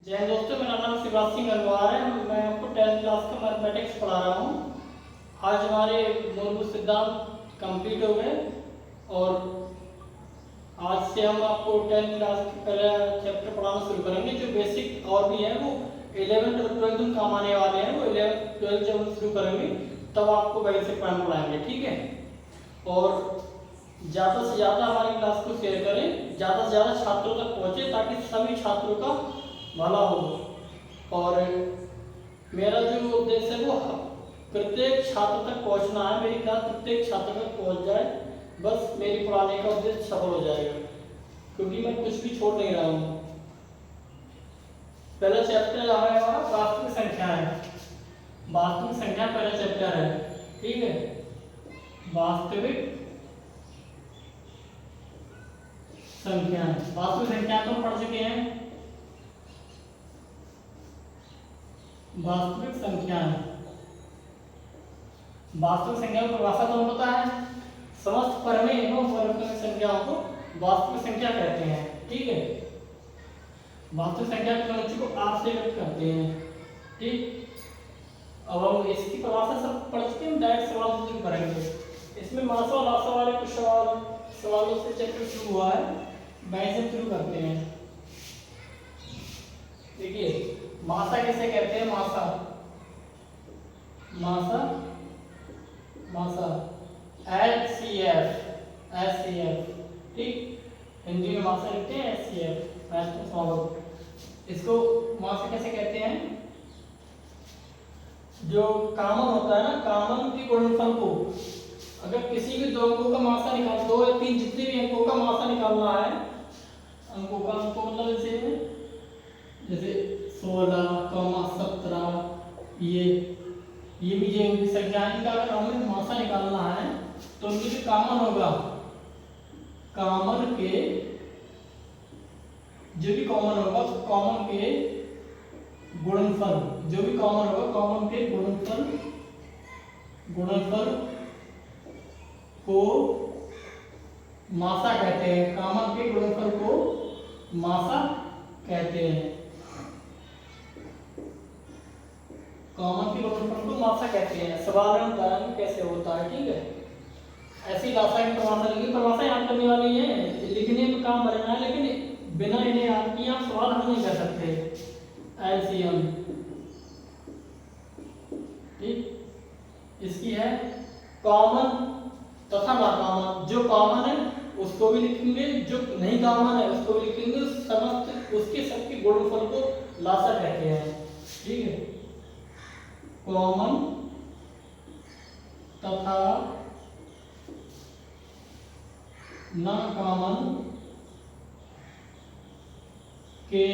जय हिंद दोस्तों, मेरा नाम शिवराज सिंह अग्रवाल है। मैं आपको 10th क्लास का मैथमेटिक्स पढ़ा रहा हूँ। आज हमारे मूलभूत सिद्धांत कंप्लीट हो गए और आज से हम आपको 10th क्लास का पहला चैप्टर पढ़ाना शुरू करेंगे। जो बेसिक और भी है वो 11th और 12th में काम आने वाले हैं। वो 11th 12th जब हम शुरू करेंगे तब आपको बेसिक पढ़ाएंगे, ठीक है। और ज़्यादा से ज़्यादा हमारी क्लास को शेयर करें, ज़्यादा से ज़्यादा छात्रों तक पहुँचे ताकि सभी छात्रों का भला हो। और मेरा जो उद्देश्य है वो प्रत्येक छात्र तक पहुंचना है। मेरी क्लास प्रत्येक छात्र तक पहुंच जाए, बस मेरी पढ़ाने का उद्देश्य सफल हो जाएगा, क्योंकि मैं कुछ भी छोड़ नहीं रहा हूँ। पहला चैप्टर हमारा वास्तविक संख्या है। वास्तविक संख्या पहला चैप्टर है, ठीक है। वास्तविक संख्या, वास्तविक संख्या तो पढ़ चुके हैं। वास्तविक संख्या, वास्तविक संख्या की परिभाषा तो पता है। समस्त परमेय एवं वर्गमूल संख्याओं को वास्तविक संख्या कहते हैं, ठीक है। वास्तविक संख्या के अनुच्छेद को आप से व्यक्त करते हैं, ठीक। अब हम इसकी परिभाषा सब पढ़ चुके हैं, डायरेक्ट सवाल शुरू करेंगे। इसमें मासा और लासा वाले कुछ सवालों से चैप्टर शुरू हुआ है। वैसे शुरू करते हैं। देखिए, मासा किसे कहते हैं? मासा, मासा, मासा HCF, HCF, ठीक। हिंदी में मासा लिखते हैं HCF, मैथ में। इसको मासा कैसे कहते हैं? जो कॉमन होता है ना, कॉमन के गुणनफल को अगर किसी भी दो अंकों का मासा निकाल, दो या तीन जितने भी अंकों का मासा निकालना है, अंकों का मतलब जैसे 16, 17, ये भी जो संख्याएं, इनका अगर हमें मासा निकालना है तो उनके जो कॉमन होगा, कॉमन के जो भी कॉमन होगा, कॉमन के गुणनफल, जो भी कॉमन होगा, कॉमन के गुणनफल को मासा कहते हैं। कॉमन के गुणनफल को मासा कहते हैं। कॉमन के गुणनफल को मासा कहते हैं। सवाल में उदाहरण कैसे होता है, ठीक है। ऐसी लासा की परिभाषा लिखी, परिभाषा याद करने वाली है, लिखने में काम बना है, लेकिन बिना इन्हें याद किए आप सवाल हल नहीं कर सकते। एलसीएम, ठीक। इसकी है कॉमन तथा ना कॉमन। जो कॉमन है उसको भी लिखेंगे, जो नहीं कॉमन है उसको भी लिखेंगे। समस्त उसके सबके गुणनफल को लासा कहते हैं, ठीक है। कॉमन तथा ना कॉमन के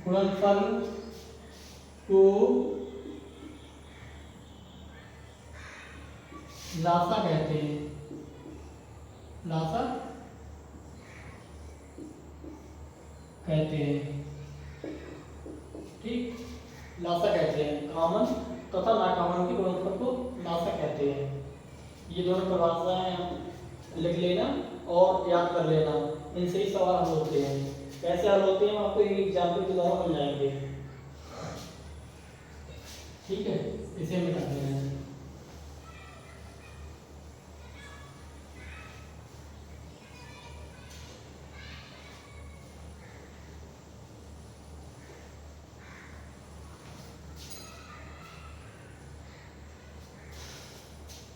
गुणनफल को लासा कहते हैं। लासा कहते हैं, ठीक। लासा कहते हैं। कॉमन तथा ना कॉमन के गुणनफल को लासा कहते हैं। ये दोनों परिभाषाएं लिख लेना और याद कर लेना। इनसे ही सवाल हल होते हैं। कैसे हल होते हैं आपको एक एग्जाम्पल के द्वारा मिल जाएंगे, ठीक है। इसे हमें कर लेना है।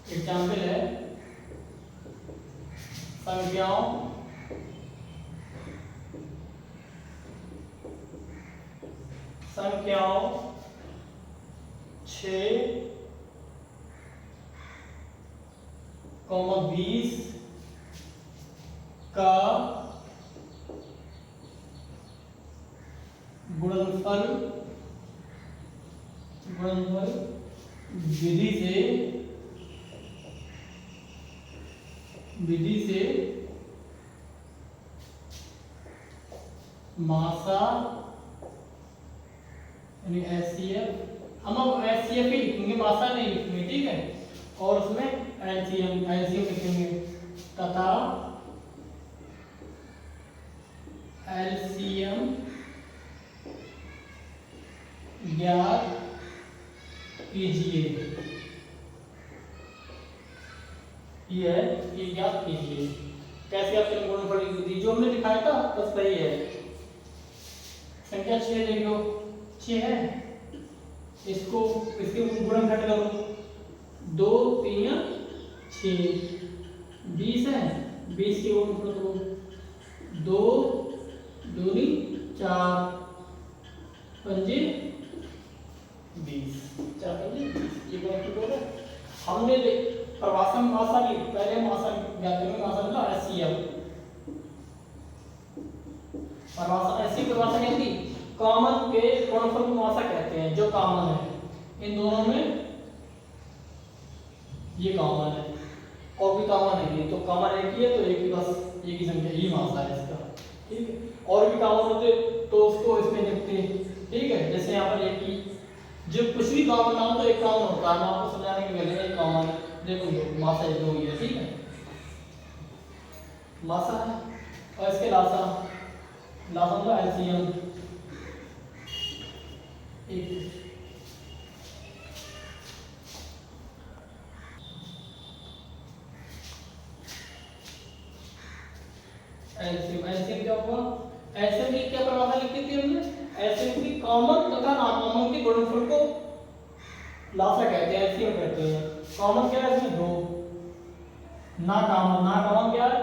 एग्जाम्पल है संख्याओं संख्याओं 6, 20 का गुणनफल विधि से मासा यानी HCF, हम अब HCF ही लिखेंगे, मासा नहीं लिखेंगे, ठीक है। और उसमें एलसीएम लिखेंगे। तथा एलसीएम ज्ञात कीजिए। ये है, ये ज्ञात कीजिए। कैसे आपके गुणनफल की विधि जो हमने दिखाया था बस वही है। संख्या 6 ले लो, 6 है, इसको इसके गुणनखंड करो, 2 3 6, 20 है, 20 के गुणनफल करो, 2 दूनी 4, पंजे 20, 4 पंजे 20, ये गुणनफल हो गया। हमने प्रवासन मासा की पहले मासा ज्ञात करेंगे, मासा का एचसीएफ प्रवासन, ऐसी परिभाषा क्या थी, कॉमन के गुणनफल को मासा कहते हैं, जो कॉमन है इन दोनों में, ये कॉमन है और भी कॉमन है, ये तो कॉमन एक ही है, तो एक ही बस एक ही संख्या ही मासा है इसका, ठीक है। और भी कॉमन होते तो उसको इसमें लिखते, ठीक है। जैसे यहाँ पर एक ही, जब कुछ भी कॉमन ना हो तो एक कॉमन होता है, मैं आपको समझाने के लिए एक कॉमन है, देखो मासा एक दो ही है, ठीक है, मासा है। और इसके लासा, लासा का एलसीएम एक, एलसीएम, एलसीएम क्या हुआ, एलसीएम की क्या परिभाषा लिखी थी हमने, एलसीएम की कॉमन तथा नाकॉमन के गुणनफल को लासा कहते हैं, एलसीएम कहते हैं। कॉमन क्या है इसमें, 2, ना कॉमन क्या है,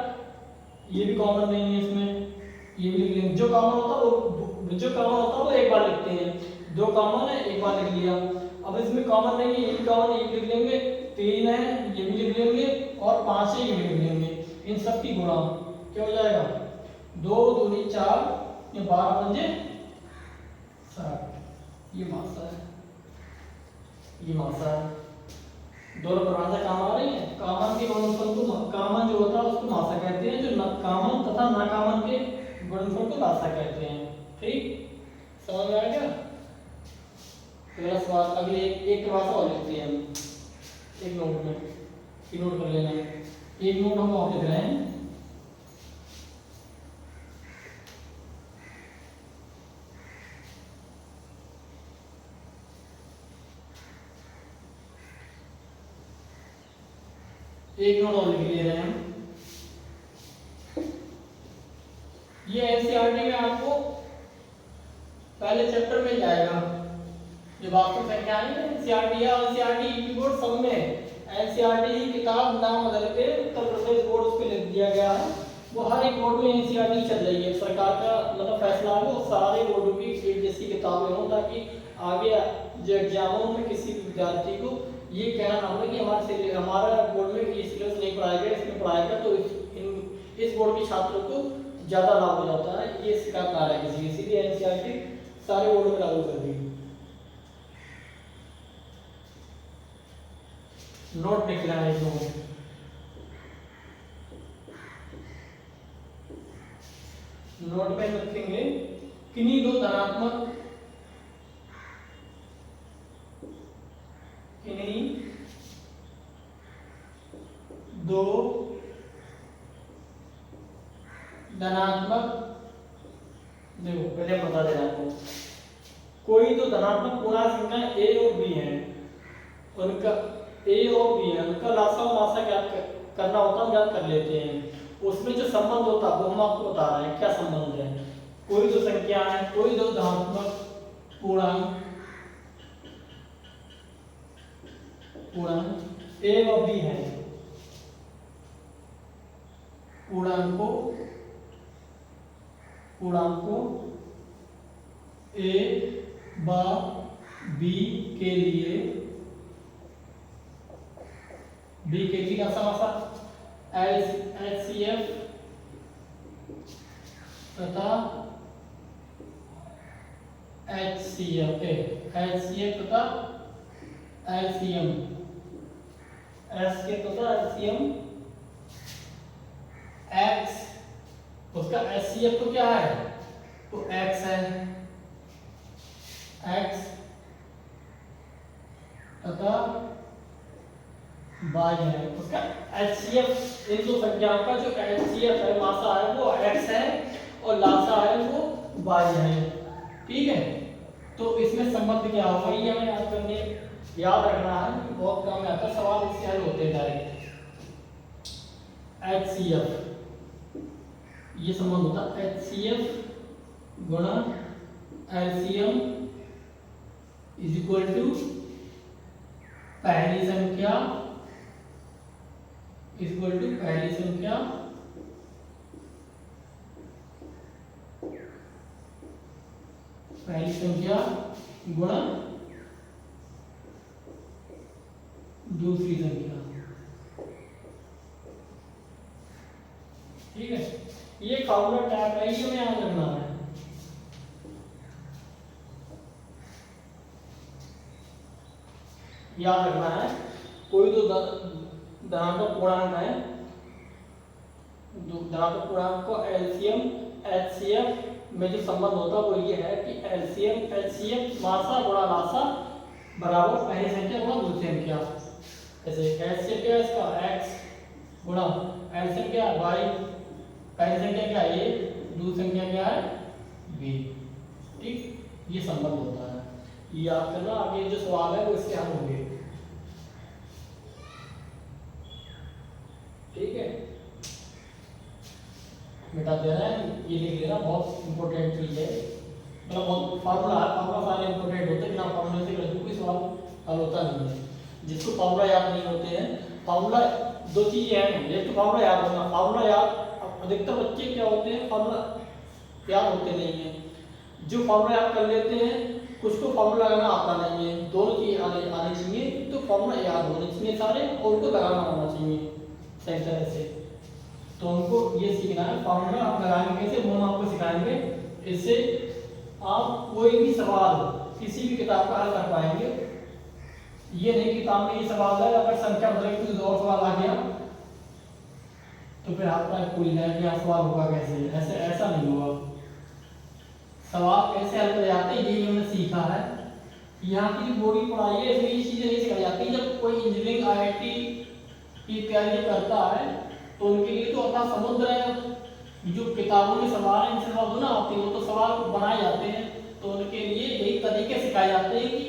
ये भी कॉमन नहीं है इसमें, ये भी लिख लेंगे। जो कॉमन होता है वो एक बार लिखते हैं, 2 कॉमन है एक बार लिख लिया। अब इसमें कॉमन नहीं है, ये भी कॉमन है, ये भी लिख लेंगे, 3 है ये भी लिख लेंगे, और 5 है ये भी लिख लेंगे। इन सब की गुणा क्या हो जाएगा, 2 दूनी 4, ये 12 पंजे 60, ये मासा है, ये मासा है। दोनों परिभाषा काम आ रही है। कॉमन के गुणनफल को, कॉमन जो होता है उसको मासा कहते हैं, जो कॉमन तथा ना कॉमन के गुणनफल को लासा कहते हैं, ठीक, समझ में आ गया। अगला सवाल, अगले एक परिभाषा और लिखते हैं हम एक नोट में, ये नोट कर लेना, एक नोट हम और लिख रहे हैं, एक नोट और लिख ले रहे हैं हम। ये एनसीईआरटी में आपको पहले चैप्टर में जाएगा, जो वास्तविक संख्या है एनसीईआरटी या एनसीईआरटी यूपी बोर्ड सब में, एनसीईआरटी की किताब नाम बदल के उत्तर प्रदेश बोर्ड उस पे लिख दिया गया है। वो हर एक बोर्ड में एनसीईआरटी चल रही है, सरकार का मतलब फैसला है वो सारे बोर्डों की एक जैसी किताबें हों, ताकि आगे जो एग्जामों में किसी भी विद्यार्थी को ये कहना ना हो कि हमारा बोर्ड में ये सिलेबस नहीं पढ़ाया गया, इसमें पढ़ाया गया, तो इस बोर्ड के छात्रों को ज्यादा लाभ हो जाता है, ये शिकायत ना रहे किसी की, सीधे एनसीईआरटी सारे बोर्डों में लागू कर दी। नोट लिख लेना है, नोट में लिखेंगे किन्हीं दो धनात्मक, किन्हीं दो धनात्मक, देखो पहले बता देना आपको, कोई तो धनात्मक पूर्णांक संख्या ए और बी है, उनका ए और बी है, उनका लासा और मासा ज्ञात करना होता है, ज्ञात कर लेते हैं। उसमें जो संबंध होता है वो हम आपको बता रहे हैं क्या संबंध है। कोई दो संख्या है, कोई दो धनात्मक पूर्णांक ए और बी है, पूर्णांकों ए व बी के लिए, बी के लिए का समासा एचसीएफ तथा एचसीएफ तथा एलसीएम, एस के तथा एलसीएम एक्स, उसका एचसीएफ तो क्या है, तो एक्स है, एक्स तथा वाई है, उसका HCF इन दो संख्याओं का जो HCF है मासा है वो x है और लासा है वो y है। ठीक है, तो इसमें संबंध क्या होगा ये हमें याद रखना है, बहुत काम में आता है, सवाल इससे हल होते हैं डायरेक्ट। HCF ये संबंध होता है HCF गुणा LCM इज इक्वल टू पहली संख्या इक्वल टू पहली संख्या गुणा दूसरी संख्या। ठीक है, ये फॉर्मूला टाइप है, ये हमें याद रखना है। याद रखना है, कोई तो धनात्मक पूर्णांक है, धनात्मक पूर्णांक को एलसीएम एचसीएफ में जो संबंध होता है वो ये है कि एलसीएम एचसीएफ मासा गुणा लासा बराबर पहली संख्या गुणा दूसरी संख्या। जैसे एचसीएफ क्या है इसका x गुणा एलसीएम क्या है y, पहली संख्या क्या है a, दूसरी संख्या क्या है b। ठीक, ये संबंध होता है, ये याद करना। आगे जो सवाल है वो इसके हल होंगे। ठीक है, मिटा दे रहा है, ये लिख लेना, बहुत इंपॉर्टेंट चीज है, मतलब बहुत फार्मूला है, फार्मूला सारे इंपॉर्टेंट होते हैं, बिना फार्मूले से कोई सवाल हल होता नहीं है। जिसको फार्मूला याद नहीं होते हैं, फार्मूला दो चीजें हैं, एक तो फार्मूला याद रखना, फार्मूला याद, अधिकतर बच्चे क्या होते हैं फार्मूला याद होते नहीं है, जो फार्मूला याद कर लेते हैं कुछ को फार्मूला लगाना आता नहीं है, दोनों चीज आनी चाहिए, तो फार्मूला याद होने चाहिए सारे और उनको लगाना होना चाहिए सही तरह से। तो हमको ये सीखना है फार्मूला आप लगाएंगे कैसे, वो हम आपको सिखाएंगे। इससे आप कोई भी सवाल किसी भी किताब का हल कर पाएंगे। ये नहीं किताब में ये सवाल है, अगर संख्या बदल के कुछ और सवाल आ गया तो फिर आपका कोई नहीं कि सवाल होगा कैसे, ऐसा नहीं होगा। सवाल कैसे हल कर जाते हैं यही हमने सीखा है। यहाँ की जो बोर्ड की पढ़ाई है इसमें ये चीजें नहीं सिखाई जाती। जब कोई इंजीनियरिंग IIT की तैयारी करता है तो उनके लिए तो अथा समुद्र है, जो किताबों में सवाल है इनसे सवाल ना आते हैं, वो तो सवाल बनाए जाते हैं, तो उनके लिए यही तरीके सिखाए जाते हैं कि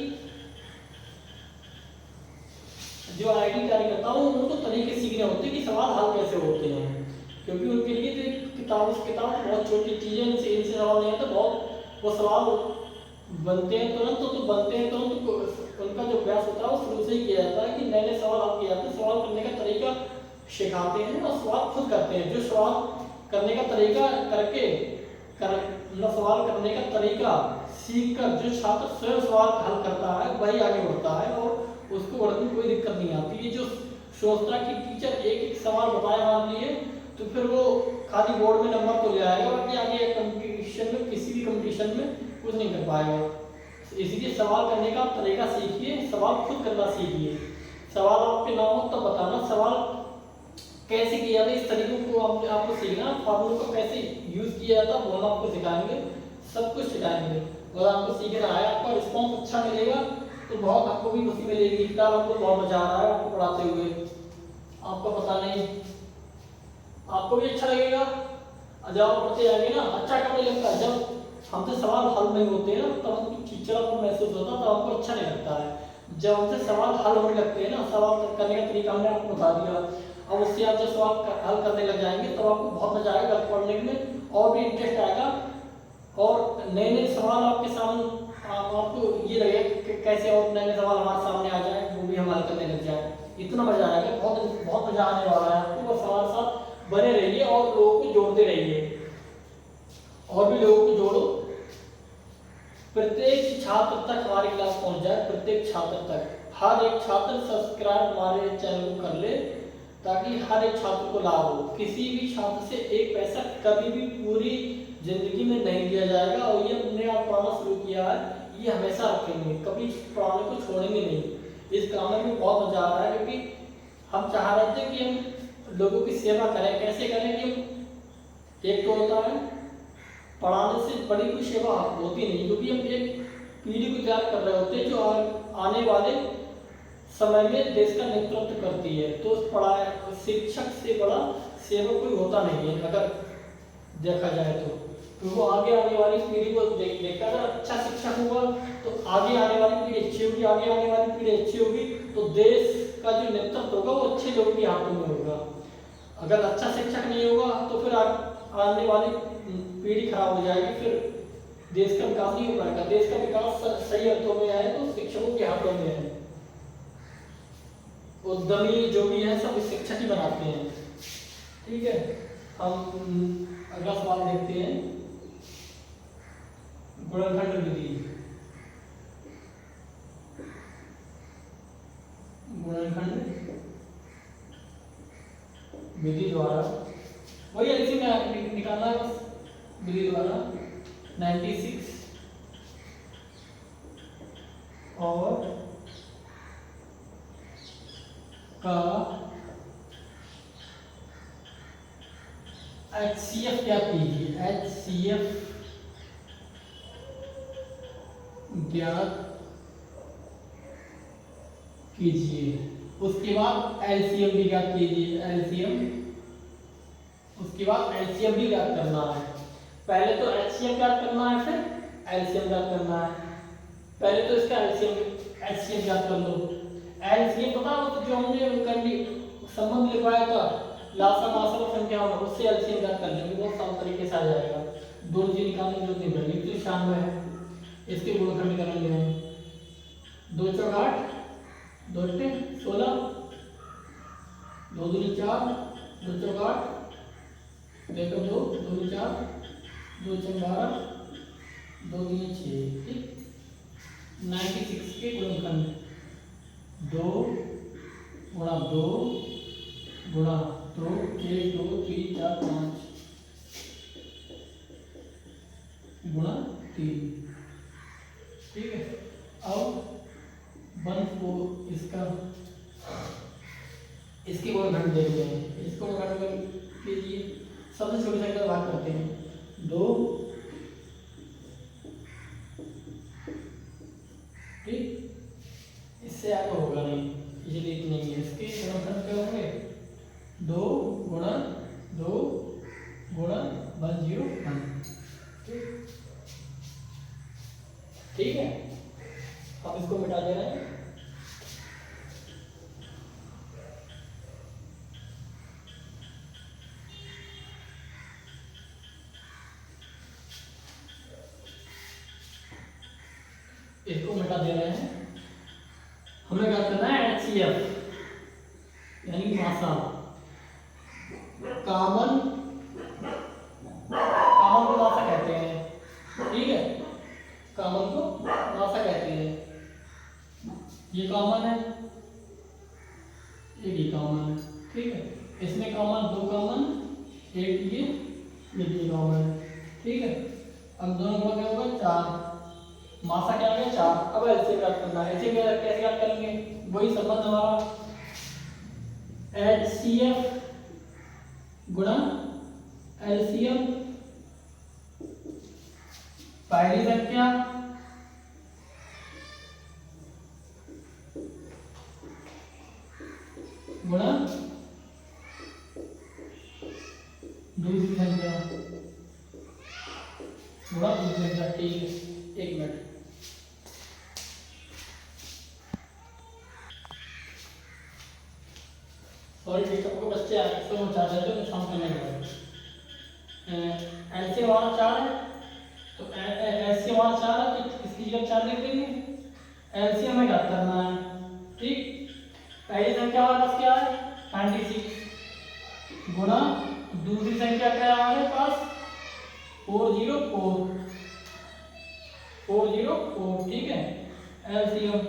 जो IIT तैयारी करता हूँ उनको तरीके सीखने होते हैं कि सवाल हल कैसे होते हैं, क्योंकि उनके लिए तो किताब बहुत छोटी चीजें, इनसे सवाल नहीं आता, बहुत वो सवाल बनते हैं तुरंत, तो बनते हैं तुरंत, उनका जो अभ्यास होता है वो शुरू से ही किया जाता है कि नए नए सवाल आप किए जाते हैं, सवाल करने का तरीका सिखाते हैं और सवाल खुद करते हैं। जो सवाल करने का तरीका सवाल करने का तरीका सीखकर जो छात्र स्वयं सवाल हल करता है वही आगे बढ़ता है और उसको बढ़ने में कोई दिक्कत नहीं आती। ये जो सोचता है कि टीचर एक एक सवाल बताया मान लिए तो फिर वो खाली बोर्ड में नंबर तो ले आएगा, बाकी आगे कंपटीशन में किसी भी कंपटीशन में कुछ नहीं कर पाएगा। इसलिए सवाल करने का तरीका सीखिए, सवाल खुद करना सीखिए। सवाल आपके ना हो तब बताना, सवाल कैसे किया जाता है इस तरीकों को आपको सीखना, फॉर्मूलों को कैसे यूज किया जाता है वो हम आपको सिखाएंगे, सब कुछ सिखाएंगे। और आपको सीखना है, आपका रिस्पॉन्स अच्छा मिलेगा तो बहुत आपको भी खुशी मिलेगी। किताब आपको बहुत मजा आ रहा है आपको पढ़ाते हुए, आपको पता नहीं, आपको भी अच्छा लगेगा। जब आप पढ़ते जाएंगे ना अच्छा कब नहीं लगता, जब हमसे सवाल हल नहीं होते ना तब हमको चिड़चिड़ापन महसूस होता है, तब हमको अच्छा नहीं लगता है। जब हमसे सवाल हल होने लगते हैं ना, सवाल करने का तरीका हमने आपको बता दिया, अब उससे आप जब सवाल हल करने लग जाएंगे तब आपको बहुत मजा आएगा पढ़ने में और भी इंटरेस्ट आएगा और नए नए सवाल आपके सामने आपको ये लगेगा कि कैसे और नए नए सवाल हमारे सामने आ जाए, वो भी हम हल करने लग जाए, इतना मजा आएगा, बहुत बहुत मजा आने वाला है आपको। बस हमारे साथ बने रहिए और लोगों को जोड़ते रहिए और भी लोगों को जोड़ो, प्रत्येक छात्र तक हमारी क्लास पहुंच जाए, प्रत्येक छात्र तक, हर एक छात्र सब्सक्राइब हमारे चैनल को कर ले ताकि हर एक छात्र को लाभ हो। किसी भी छात्र से एक पैसा कभी भी पूरी जिंदगी में नहीं दिया जाएगा और ये हमने आप पढ़ाना शुरू किया है, ये हमेशा रखेंगे, कभी पढ़ाने को छोड़ेंगे नहीं। इस काम में बहुत मजा आ रहा है क्योंकि हम चाह रहे थे कि हम लोगों की सेवा करें। कैसे करें कि एक तो होता है पढ़ाने से बड़ी कोई सेवा होती नहीं, क्योंकि हम एक पीढ़ी को तैयार कर रहे होते हैं जो आने वाले समय में देश का नेतृत्व करती है। तो पढ़ाई शिक्षक से बड़ा सेवक कोई होता नहीं है अगर देखा जाए तो वो आगे आने वाली पीढ़ी को देखकर अगर अच्छा शिक्षक हुआ तो आगे आने वाली पीढ़ी अच्छी होगी, आगे आने वाली पीढ़ी अच्छी होगी तो देश का जो नेतृत्व होगा वो अच्छे लोगों के हाथों में होगा। अगर अच्छा शिक्षक नहीं होगा तो फिर आने वाली पीढ़ी खराब हो जाएगी, फिर देश का विकास नहीं हो पाएगा। देश का विकास सही अर्थों में है तो शिक्षकों के हाथों में है। उद्यमी जो भी है सब शिक्षक ही बनाते हैं। ठीक है, हम अगला सवाल देखते हैं। गुणनखंड विधि, गुणनखंड विधि द्वारा वही ऐसी निकालना है बस, विधि द्वारा 96 और का HCF क्या कीजिए, HCF ज्ञात कीजिए। उसके बाद LCM भी ज्ञात कीजिए, LCM। उसके बाद LCM भी ज्ञात करना है। पहले तो HCM ज्ञात करना है, फिर LCM ज्ञात करना है। पहले तो इसका HCM ज्ञात कर लो। LCM पता है तो जो हमने संबंध लिखवाया था लासम आसम संख्याओं में, उससे LCM ज्ञात कर लेंगे, बहुत आसान तरीके से आ जाएगा। दो जी निकालने की जरूरत नहीं पड़ेगी। तो 96 है, इसके गुणनखंड करेंगे हम। 2 चौक 8, 2 अट्ठे 16, 2 दूनी 4, 2 चौक 8, देखो 2 दूनी 4, 2 चौक 12, 2 दूनी 6। ठीक, 96 के गुणनखंड 2 गुणा 2 गुणा 2, 1 2 3 4 5 गुणा 3। ठीक है, अब 1 को इसका इसके गुणनखंड देखते हैं। इसको गुणनखंड कीजिए, सबसे छोटी संख्या भाग करते हैं 2। ठीक, इससे आगे होगा नहीं, इसलिए इतने ही है। इसके गुणनखंड क्या होंगे, 2 गुणा 2 गुणा 101। ठीक है, अब इसको मिटा दे रहे हैं। इसको मिटा दे रहे हैं। हमें क्या करना है, HCF यानी कि मासा, कॉमन को मासा कहते हैं। ठीक है, कॉमन को मासा कहते हैं। ये कॉमन है, ये भी कॉमन है। ठीक है, इसमें कॉमन 2 कॉमन, एक ये कॉमन है। ठीक है, अब दोनों का क्या होगा 4, मासा क्या आ गया 4। अब ऐसे ज्ञात करना है। ऐसे कैसे ज्ञात करेंगे, वही संबंध हमारा HCF गुणा LCM, पहली संख्या गुणा दूसरी संख्या गुणा दूसरी संख्या। ठीक है, 1 मिनट। सॉरी टीचर को बच्चे आ रहे तो चार्जर तो नुकसान करने लगे। ऐसे हमारा 4 है तो ऐसे हमारा 4 है तो इसकी जगह 4 लिख देंगे। LCM में ज्ञात करना है। ठीक, पहली संख्या हमारे पास क्या है 96 गुणा दूसरी संख्या क्या है हमारे पास 404। ठीक है, LCM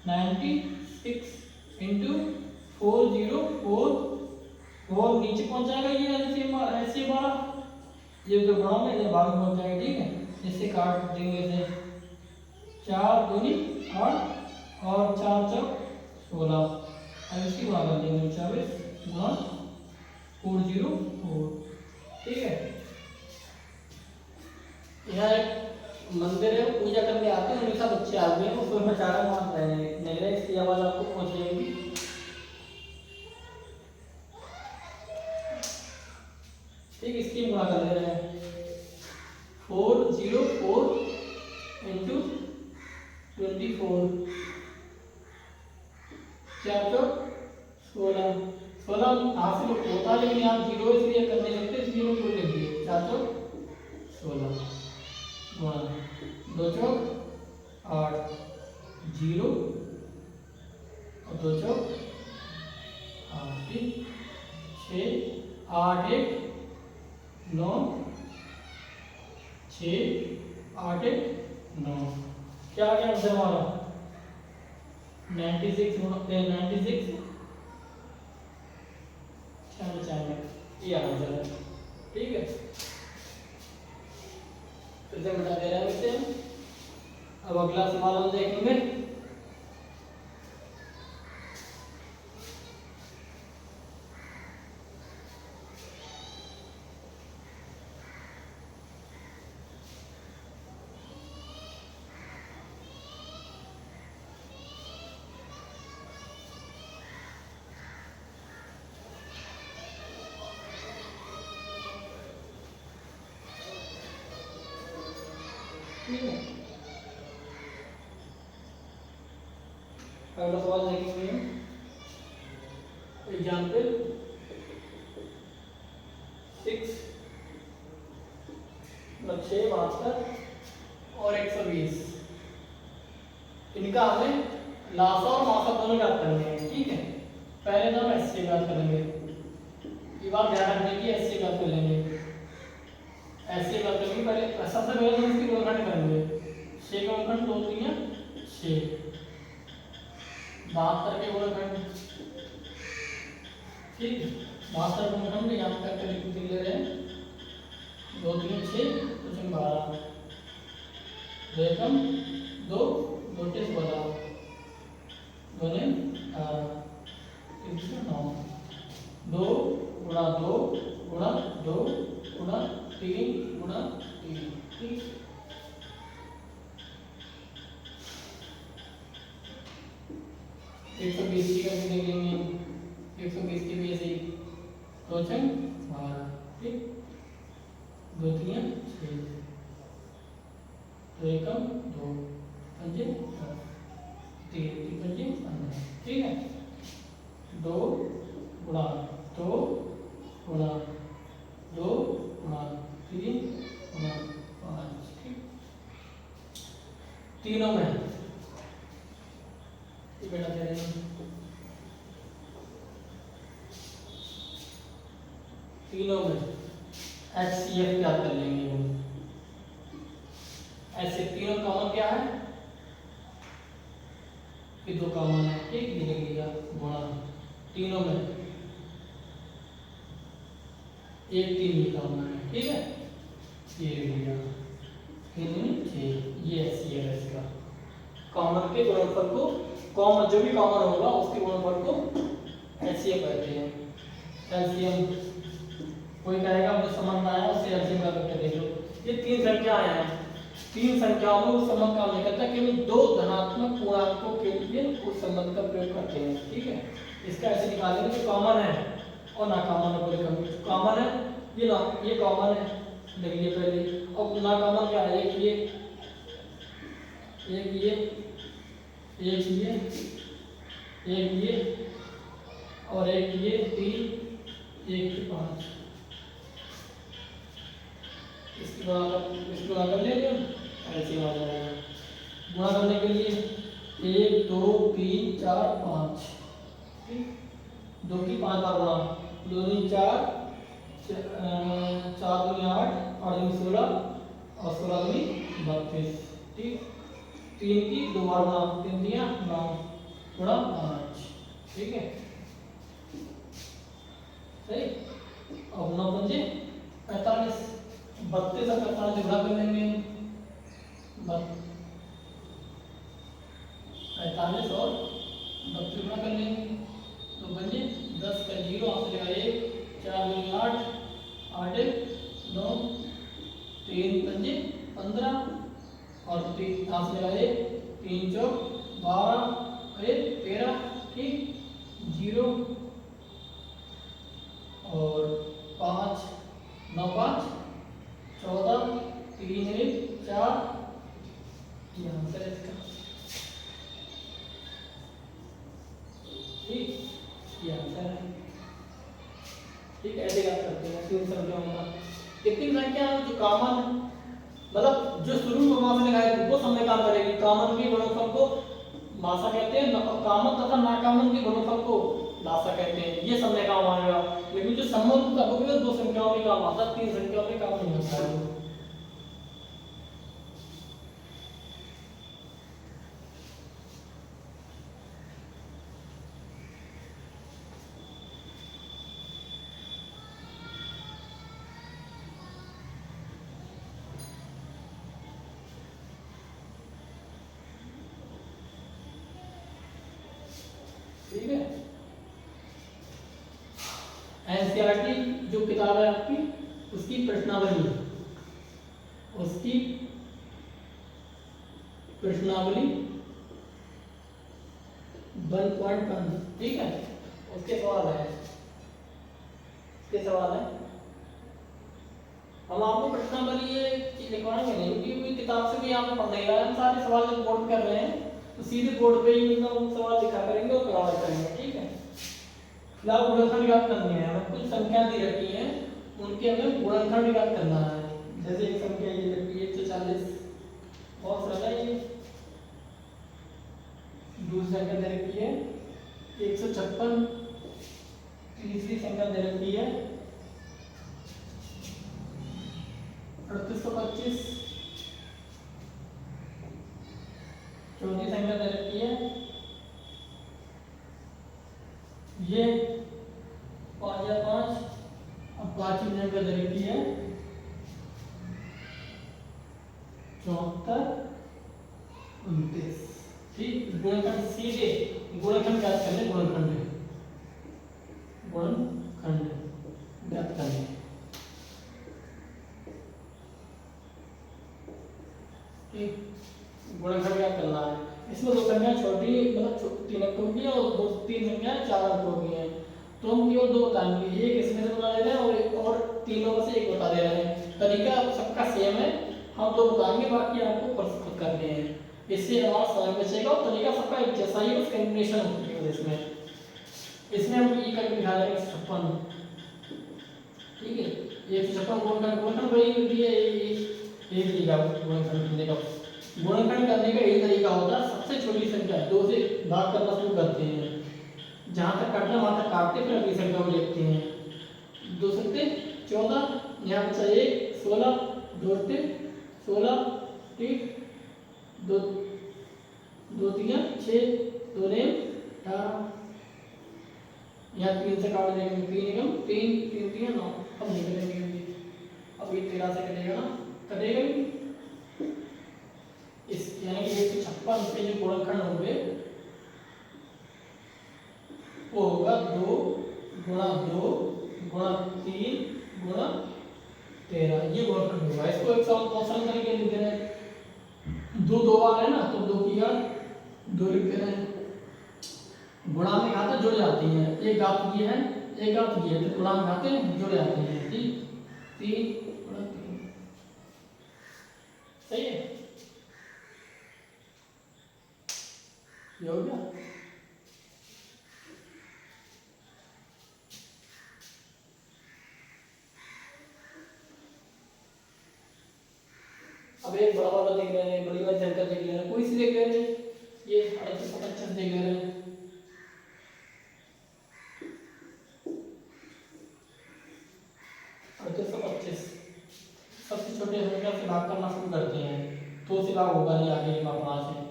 96 इंटू 404, 4 नीचे पहुंच जाएगा ये LCM वाला, ये जो बड़ा में ये भाग में पहुंच जाएगा। ठीक है, इससे काट देंगे इसे, 4 दूनी 8 और 4 चौक 16। अब इसकी भाग कर देंगे 24 गुणा 404। ठीक है, यह मंदिर है, पूजा करने आते हैं, उनके साथ बच्चे आ गए हैं, उसको मैं चारा मार रहे हैं, नहीं रहे, इसकी आवाज़ आपको पहुँच जाएगी। ठीक, इसकी गुणा कर ले रहे हैं 404 इंटू 24, क्या तो 16 हासिल होता, लेकिन यहाँ 0 इसलिए कर नहीं सकते, इसलिए मैं कोई लिख दिए 4 तो 16 गुणा 2 चौक 8, 0 और 2 चौक 8, 6 8 1 9, 6 8 1 9, क्या आ गया आंसर हमारा 96 96 ये आंसर है। ठीक है, फिर से बता दे रहे हैं इसे। अब अगला सवाल हम देखेंगे। ठीक है, अगला सवाल देखेंगे। एग्जाम्पल 6 6 72 और 120, इनका हमें लासा और मासा दोनों याद करने हैं। ठीक है, पहले तो हम एससी याद करेंगे, ये बात ध्यान रखने की, एससी याद कर लेंगे, ऐसे बात करेंगे। पहले सबसे पहले हम इसकी गुणनखंड करेंगे, 6 का गुणनखंड 2 3 6, 72 के गुणनखंड। ठीक, 72 गुणनखंड यहाँ करके लिख ले रहे हैं, 2 3 6 कुछ 12, 2 एकम 2 2 टेस 12, 2 ने 18, 3 9, 2 गुणा 2 गुणा 2 गुणा 3 गुणा 3। ठीक, 120 की करके देख लेंगे, 120 की भी ऐसे ही 2 6 12, ठीक, 2 3 6, 2 एकम 2 5 10, 3 5 15। ठीक है, 2 गुणा 2 गुणा 2 गुणा 3 गुणा 5। ठीक, तीनों में ये बेटा दे रहे हैं, तीनों में HCF क्या कर लेंगे वो, ऐसे तीनों कॉमन क्या है, ये 2 कॉमन है। ठीक, ये लिख लिया गुणा, तीनों में 1 3 ये कॉमन है। ठीक है, ये लिख लिया 3 6, ये HCF है इसका। कॉमन के गुणनफल को, कॉमन जो भी कॉमन होगा उसके गुणनफल को HCF कहते हैं। एलसीएम कोई कहेगा मुझे समझ में आया, उससे एलसीएम का करके देख लो। ये 3 संख्याएं हैं, 3 संख्याओं में उस संबंध काम नहीं करता, केवल 2 धनात्मक पूर्णांकों के लिए उस संबंध का प्रयोग करते हैं। ठीक है, इसका ऐसे निकालेंगे कि कॉमन है और ना कॉमन है, बोले कमी कॉमन है, ये ना ये कॉमन है, देखिए पहले, और ना कॉमन क्या है, एक ये एक ये एक ये एक ये और एक ये 3 1 से 5, इसकी गुणा कर लेंगे, ऐसे आ जाएगा। गुणा करने के लिए 1 2 3 4 5, ठीक, 2 की 5 बार गुणा, 2 दूनी 4 4 दूनी 8 8 दूनी 16 और 16 दूनी 32। ठीक, 3 की 2 बार गुणा, 3 दिया 9 गुणा 5। ठीक है, सही। अब 9 पंजे 45, 32 और 45 गुणा कर लेंगे, 45 और 32 गुणा कर लेंगे, तो पंजे 10 का 0 आप लेगा 1 4 दूनी 8 8 1 9 3 पंजे 15 बचेगा 1, 3 चौक 12, 13, ठीक, 0 और 5, 9 5 14, 3 1 4, ये आंसर है इसका, ठीक, ये आंसर है, ठीक। ऐसे याद करते हैं 3 संख्याओं का। कितनी संख्या जो कॉमन मतलब जो शुरू में वहां से लगाए वो समय काम करेगी। कॉमन के गुणनफल को मासा कहते हैं, कॉमन तथा नाकॉमन के गुणनफल को लासा कहते हैं। ये समय काम आएगा, लेकिन जो संबंध का वो दो संख्याओं में काम आता है, 3 संख्याओं में काम नहीं होता है। ठीक है। एनसीईआरटी जो किताब है आपकी, उसकी प्रश्नावली 1.1, ठीक है। उसके सवाल है, हम आपको प्रश्नावली ये लिखवाएंगे नहीं क्योंकि कोई किताब से भी आपको पढ़ नहीं रहा है। हम सारे सवाल जब बोर्ड कर रहे हैं तो सीधे बोर्ड पे ही मतलब सवाल लिखा करेंगे और करार करेंगे, ठीक है। फिलहाल गुणनखंड याद करनी है हमें, कुछ संख्या दी रखी है उनके हमें गुणनखंड याद करना है। जैसे एक संख्या ये रखी है 140, बहुत सरल है ये। दूसरी संख्या दे रखी है 156, तीसरी संख्या दे रखी है 3825, चौथी संख्या दे रखी है ये 5005, अब पांचवी संख्या दे रखी है 74 29, ठीक। गुणनखंड सीधे गुणनखंड याद करने, गुणनखंड याद करने, ठीक। गुणनखंड याद करना है। इसमें दो संख्या छोटी मतलब 3 अंकों की और 3 संख्या 4 अंकों की है, तो हम केवल 2 बताएंगे। एक इसमें से बता दे रहे हैं और तीनों में से एक बता दे रहे हैं। तरीका सबका सेम है, हम 2 बताएंगे, बाकी आपको प्रस्तुत करने हैं। इससे हमारा समय बचेगा और तरीका सबका एक जैसा ही है, बस कॉम्बिनेशन होती है इसमें हम ई करके दिखा देंगे 56, ठीक है। 156 गुणनखंड वही दिए एक तरीका गुणनखंड करने का। गुणनखंड करने का यही तरीका होता है, सबसे छोटी संख्या 2 से भाग करना शुरू करते हैं, जहां तक काटना वहां तक काटते फिर अगली संख्या को देखते हैं। 2 सत्ते 14, यहाँ बचा 1 16, 2 अट्ठे 16, ठीक। 2 3 6, 2 9 18, यहाँ 3 से काट देंगे 3 एकम 3 3 3 9, अब नहीं करेंगे, अब ये 13 से कटेगा ना, कटेगा ही। इस यानी कि 156 के जो गुणनखंड होंगे वो होगा 2 गुणा 2 गुणा 3 गुणा 13, ये गुणनखंड होगा। इसको एक आसान तरीके लिख दे रहे हैं, 2 2 बार है ना, तो 2 की घात 2 लिख दे रहे हैं। गुणा में घातें जुड़ जाती हैं, एक घात की है एक घात की है, तो गुणा में घातें जुड़ जाती हैं, ठीक। 3 गुणा 3, सही है, ये हो गया। अब एक बड़ा वाला देख रहे हैं, बड़ी वाली संख्या देख रहे हैं, कोई सी देख रहे हैं, ये 3825 देख रहे हैं। 3825 सबसे छोटे संख्या से भाग करना शुरू करते हैं, 2 से भाग होगा नहीं आगे 5 है।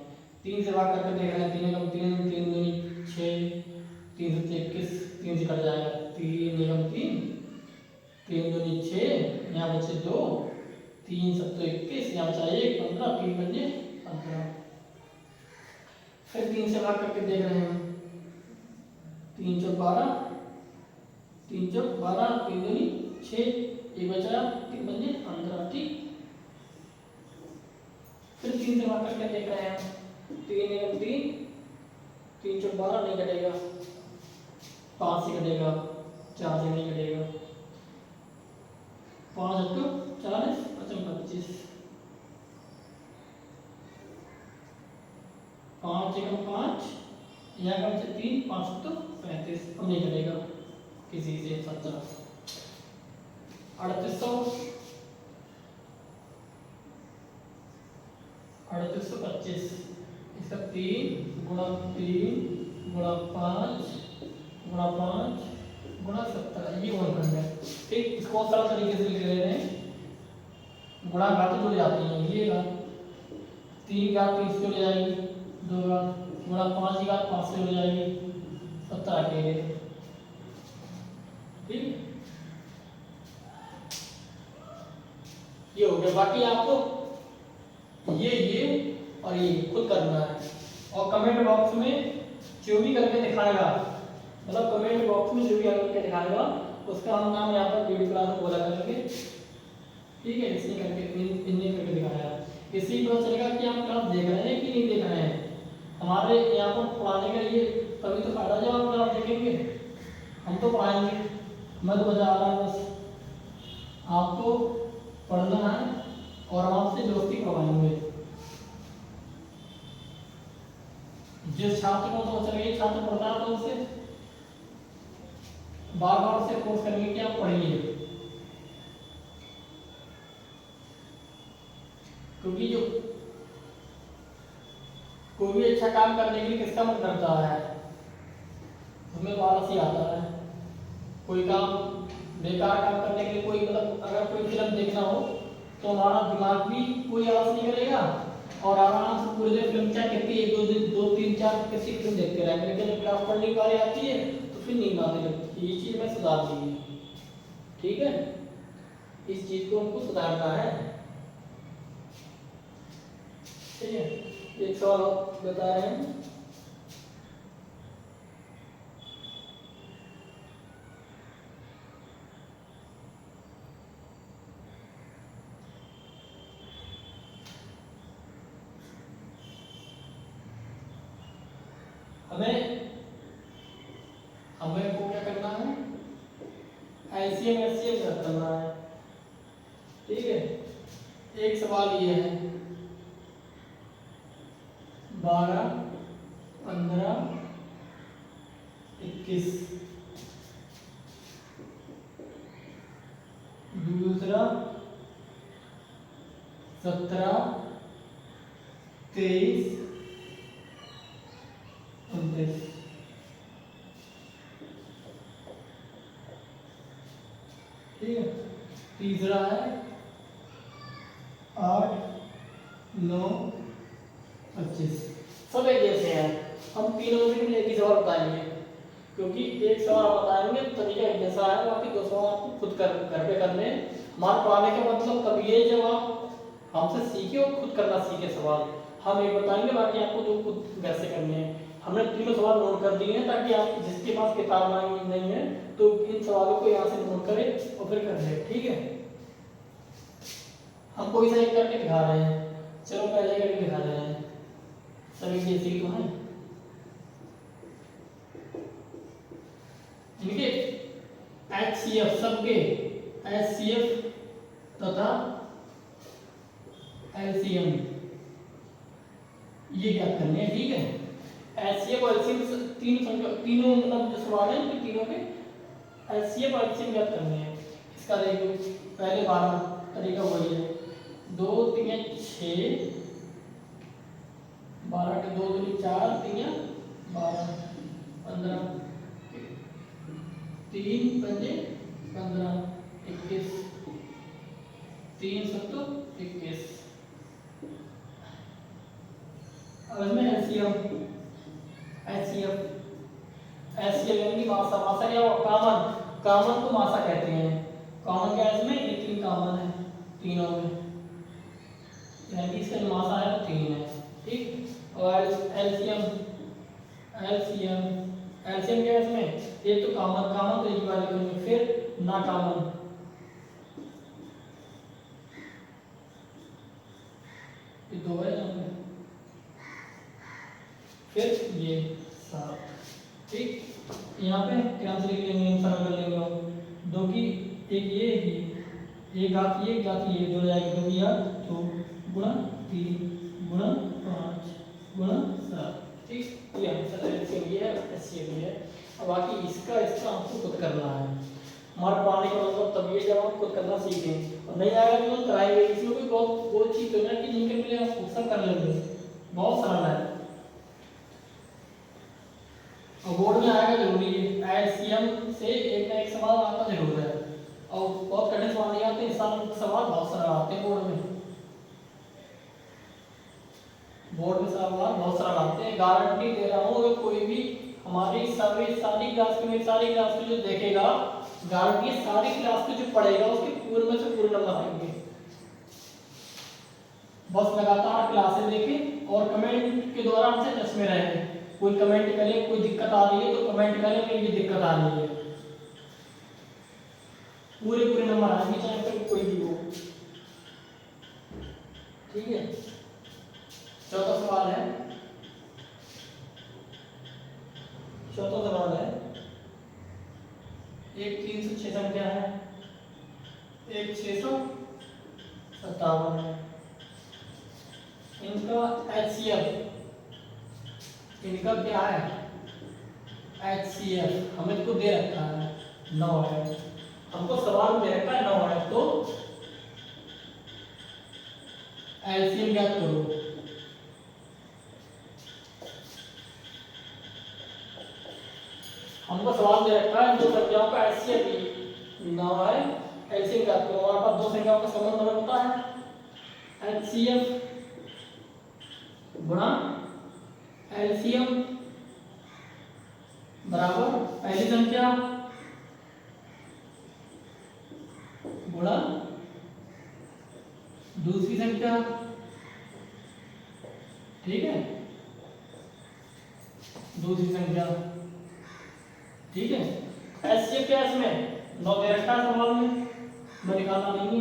3 से भाग करके देख रहे हैं, 3 एकम 3 3 दूनी 6, 3 से 21, 3 से कट जाएगा, 3 एकम 3 3 दूनी 6, यहाँ बचे 2, 3 7 21, यहाँ बचा 1 15, 3 पंजे 15। फिर 3 से भाग करके देख रहे हैं, 3 चौक 12, 3 चौक 12, 3 दूनी 6, 1 बचा 3 पंजे 15, ठीक। फिर 3 3 से भाग करके देख रहे हैं, 3 एवं 3, 3 चौक 12 नहीं कटेगा, 5 से कटेगा, 4 से नहीं कटेगा, 5 8 40 25, 5 एकम 5, यहाँ कम से 3, 5 तो 35, अब नहीं कटेगा किसी से 17, 3825, इसका 3 गुणा 3 गुणा 5 गुणा 5 गुणा 17, ये गुणनखंड है। ठीक, इसको सरल तरीके से लिख रहे हैं, गुणा घात जुड़ जाती हैं, ये घात 3 घात 3 से जुड़ जाएगी, 2 घात गुणा 5 की घात 5 से जुड़ जाएगी, 17 के लिए। ठीक, ये हो गया। बाकी आपको ये और ये खुद करना है, और कमेंट बॉक्स में जो भी करके दिखाएगा, मतलब कमेंट बॉक्स में जो भी करके दिखाएगा उसका हम नाम यहाँ पर वीडियो क्लास में बोला करेंगे। ठीक है, इसने करके दिखाया, इससे पता चलेगा कि आप क्लास देख रहे हैं कि नहीं देख रहे हैं। हमारे यहाँ पर पढ़ाने के लिए तभी तो फायदा जब आप क्लास देखेंगे, हम तो पढ़ाएंगे, मैं तो बता रहा हूँ, बस आपको पढ़ना है और हम आपसे दोस्ती करवाएंगे। जिस छात्र को तो चलिए छात्र पढ़ता है तो उसे बार बार उसे कोर्स करेंगे कि आप पढ़िए, क्योंकि जो कोई भी अच्छा काम करने के लिए किसका मन करता है, उसमें आलस ही आता है। कोई काम बेकार काम करने के लिए, कोई मतलब अगर कोई फिल्म देखना हो तो हमारा दिमाग भी कोई आलस नहीं करेगा और आराम से पूरे दिन फिल्म चाहे कितनी 1 2 दिन 2 3 4 कितनी फिल्म देखते रहेंगे, लेकिन जब क्लास पढ़ने की बारी आती है तो फिर नींद आने लगती है। ये चीज़ में सुधार दी है। ठीक है, इस चीज़ को हमको सुधारना है। ठीक है, एक सवाल और बता रहे हैं, हमें को क्या करना है, एलसीएम एचसीएफ करना है। ठीक है, एक सवाल ये है, 12 15 21, दूसरा 17 23 29। ठीक है, तीसरा है 8 9 25। सब एक जैसे हैं, हम तीनों में एक ही सवाल बताएंगे, क्योंकि एक सवाल बताएंगे तरीका एक जैसा है, बाकी 2 सवाल आपको खुद घर पे करने हैं। हमारे पढ़ाने का मतलब तब ये जब आप हमसे सीखे और खुद करना सीखे सवाल, हम ये बताएंगे, बाकी आपको जो खुद घर से करने हैं। हमने तीनों सवाल नोट कर दिए हैं ताकि आप जिसके पास किताब नहीं है तो इन सवालों को यहाँ से नोट करें और फिर कर ले। ठीक है, हम कोई सा एक करके दिखा रहे हैं, चलो पहले करके दिखा रहे हैं, सभी जैसे तो हैं। इनके HCF सबके HCF तथा LCM ये ज्ञात करने हैं। ठीक है, HCF और LCM तीनों मतलब जो सवाल है उनके तीनों के HCF और LCM ज्ञात करने हैं। इसका देखो, पहले 12 तरीका वही है, 2 3 6 12 के 2 दूनी 4 3 12 15 3 पंजे 15 21 3 7 21। अब इसमें HCF यानी मासा, मासा क्या कामन को मासा कहते हैं। कॉमन क्या है इसमें, ये 3 कॉमन है तीनों में, यानी इसका जो मासा है वो 3 है। ठीक, और एलसीएम क्या है इसमें, एक तो कॉमन तो एक बार लिखेंगे, फिर ना कॉमन 2 है यहाँ पे, फिर ये 7, ठीक। यहाँ पे क्रम से लिख लेंगे, सरल कर लेंगे और 2 की एक ये एक घात ये घात ये जुड़ जाएगा, 2 की घात 2 गुणा 3 गुणा 5 गुणा 7, ठीक। ये आंसर एलसीएम ये है, एचसीएफ ये है। अब बाकी इसका आपको खुद करना है। हमारा पढ़ाने का मतलब तब ये जब आप खुद करना सीखें, और नहीं आएगा तो कराएंगे। इसमें कोई बहुत चीज़ तो ना कि जिनके लिए आप सब कर लेंगे, बहुत सरल है और बोर्ड में आएगा जरूरी है। एलसीएम से एक ना एक सवाल आता जरूर है और बहुत कठिन सवाल नहीं आते, इस सवाल बहुत सरल आते हैं बोर्ड में। बोर्ड में सवाल बहुत सरल आते हैं, गारंटी दे रहा हूँ। अगर कोई भी हमारी सारी क्लास की जो देखेगा, गारंटी सारी क्लास की जो पढ़ेगा उसके पूरे में से पूरे नंबर आएंगे। बस लगातार क्लासें देखें और कमेंट के दौरान से टच में रहें। कोई कमेंट करे, कोई दिक्कत आ रही है तो कमेंट करें कि ये दिक्कत आ रही है, पूरे नंबर आएंगे चाहे फिर कोई भी हो, ठीक है। चौथा सवाल है एक 306 संख्या है, एक 657 है। इनका एचसीएफ इनका क्या है? एचसीएफ हमें तो दे रखा है 9 है, हमको सवाल दे रखा है 9 है, तो एलसीएम ज्ञात करो। हमको सवाल दे रखा है दो संख्याओं का एचसीएफ 9 है, एलसीएम ज्ञात करो। हमारे पास दो संख्याओं का संबंध हमें पता है, एचसीएफ गुणा एलसीएम बराबर पहली संख्या गुणा दूसरी संख्या, ठीक है, दूसरी संख्या, ठीक है। एचसीएफ क्या है इसमें 9 दे रखा है सवाल में, निकालना नहीं है,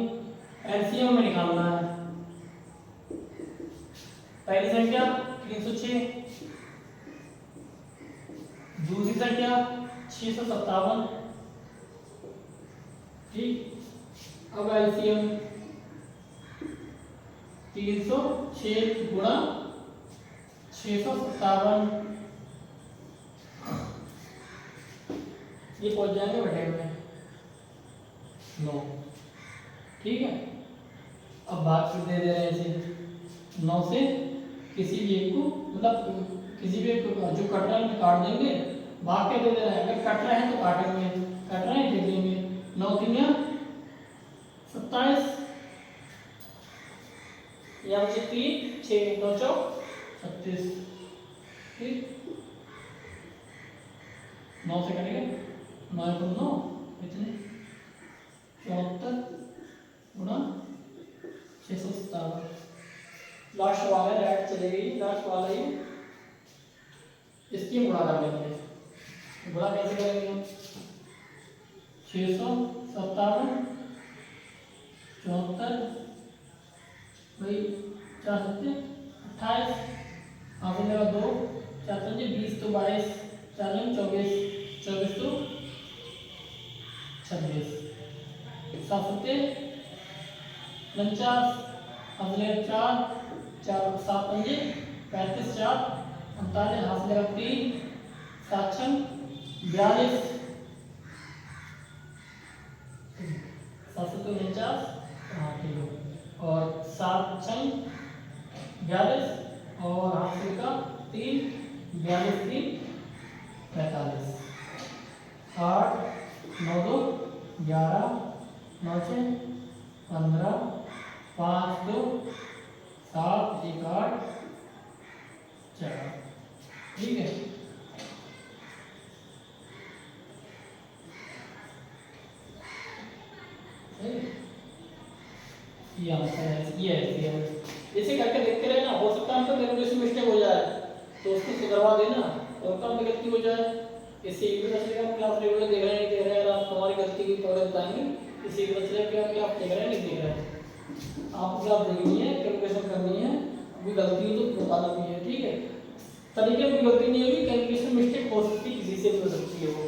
एलसीएम में निकालना है। पहली संख्या 306, दूसरी संख्या 657, ठीक। अब एलसीएम 306 गुणा 657, ये पहुंच जाएंगे बटे में 9, ठीक है। अब बात फिर दे रहे हैं इसे 9 से किसी भी एक को, मतलब किसी भी एक को जो कट रहा है उन्हें काट देंगे, भाग के दे रहे हैं। अगर कट रहे हैं तो काटेंगे, कट रहे हैं दे देंगे। 9 3 27, यहाँ से 3 6 9 4 36, ठीक। 9 से करेंगे 9 को 9 कितने 74 गुणा 657। लास्ट सवाल है, लाइट चली गई, लास्ट सवाल है ये, इसकी गुणा कर लेंगे। गुणा कैसे करेंगे? 657 74 भाई 4 7 28, आगे लगा 2 4 5 20 तो 22 4 24 24 तो 26 7 7 49, आगे लगा 4 4 7 5 35 4 39, हाथ लगा 3 7 6 42 749 और 7 6 42 और हाथ से का 3 42 3 45, 8 9 2 11 9 6 15 5 2 7 1 8 4, ठीक है। ये आंसर है, ये है। इसे करके देखते रहे ना, हो सकता है तो मेरे से मिस्टेक हो जाए तो उसको सुधरवा देना, और काम में गलती हो जाए। इसी क्लास रेगुलर देख रहे हैं नहीं देख रहे हैं, आप हमारी गलती की पकड़ बताएंगे। इसी मसले पे आप देख रहे हैं नहीं देख रहे हैं, आपको क्लास देखनी है, कैलकुलेशन करनी है, कोई गलती हो तो बताना भी है, ठीक है। तरीके में गलती नहीं होगी, कैलकुलेशन मिस्टेक हो सकती है, किसी से भी हो सकती है वो,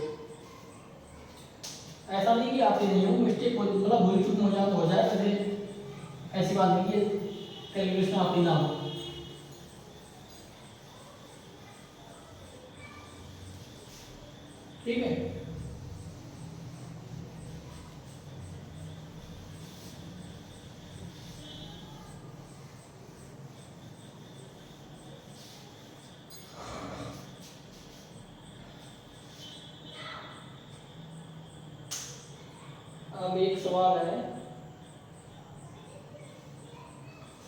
ऐसा नहीं कि आपसे नहीं हो, मिस्टेक हो मतलब भूल चूक हो जाए तो हो जाए, ऐसे ऐसी बात नहीं कि कैलकुलेशन आपकी ना हो, ठीक है। अब एक सवाल है,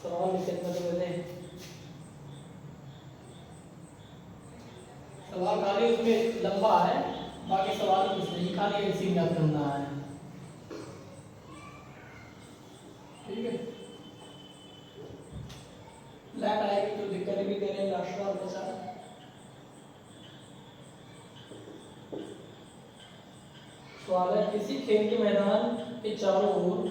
सवाल लिखने से पहले सवाल खाली उसमें लंबा है, बाकी सवाल कुछ नहीं, खाली ऐसे याद करना है, ठीक है। लाइट आएगी तो दिक्कत भी दे रहे हैं लास्ट सवाल के साथ। सवाल है, किसी खेल के मैदान के चारों ओर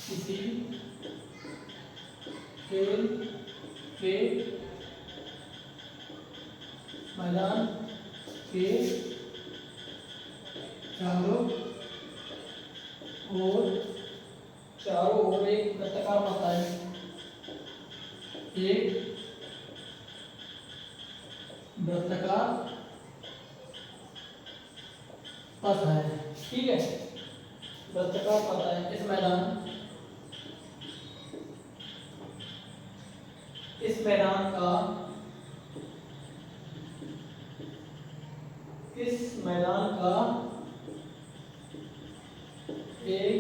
किसी खेल के मैदान के चारों ओर एक वृत्ताकार पथ है, एक वृत्ताकार पथ है, ठीक है। वृत्ताकार पथ है, इस मैदान का एक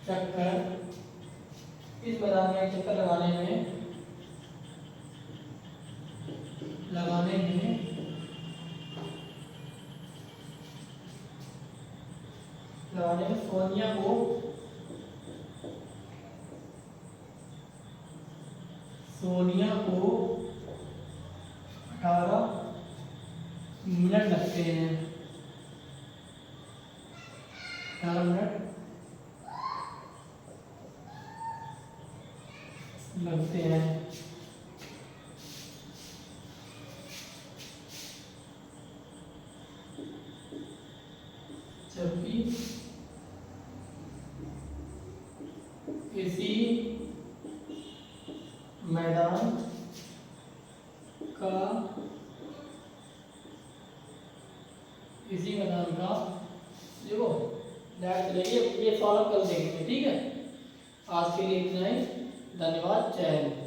चक्कर, इस मैदान में एक चक्कर लगाने में सोनिया को 18 मिनट लगते हैं, 18 मिनट लगते हैं, जबकि इसी मैदान का देखो लाइट चलेगी, ये सॉल्व कर देंगे, ठीक है। आज के लिए इतना ही, धन्यवाद, जय हिंद।